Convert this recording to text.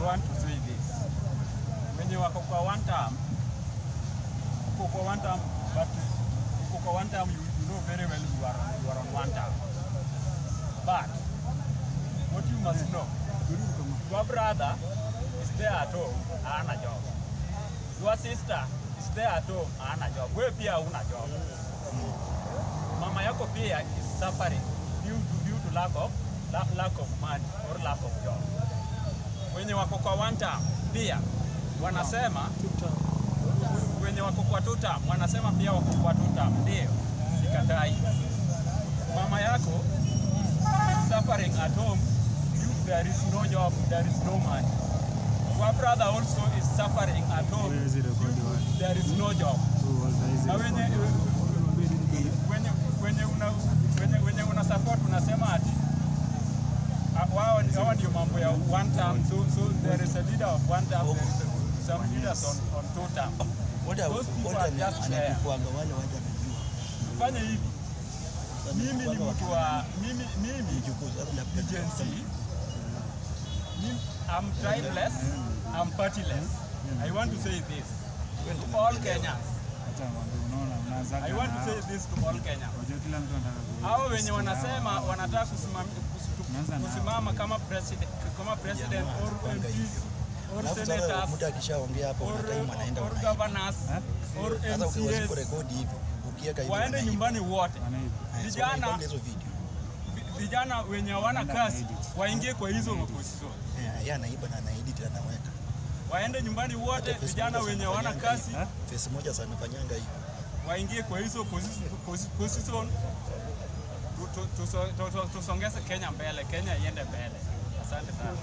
want to say this. When you wako kwa one term, but kwa one term you know very well you are on one term. But what you must know, your brother is there at home, hana job. Your sister is there at home, hana job. Wewe pia huna job. Mama yako pia is suffering due to lack of money or lack of job. Wenye wako kwa one term pia wanasema, wenye wako kwa two term wanasema pia wako kwa two term. Ndio, sikatai. Mama yako is suffering at home due there is no job, there is no money. Your brother also is suffering at home there is no job. Na wenye una support unasema ati wao ndio mambo ya one term, so there is a leader of one term, there is some leaders on two term. Those people are just there. Fanya hivi, mimi ni mtu wa mimi agency, I'm tribeless, I'm partyless. I want to say this to all Kenyans. I want to say this to all Kenyans. Hao wenye wanasema wanataka kusimama kama president or MPs or senators, mtu akishaongea hapo na time anaenda or governors or MCAs, waende nyumbani wote. Vijana wenye hawana kazi waingie kwa hizo position. Yeye anaiba na anaedit anaweka. Waende nyumbani wote, vijana wenye hawana kazi. Face moja sana fanyanga hiyo. Waingie kwa hizo position. Tusongeze Kenya mbele, Kenya iende mbele. Asante sana.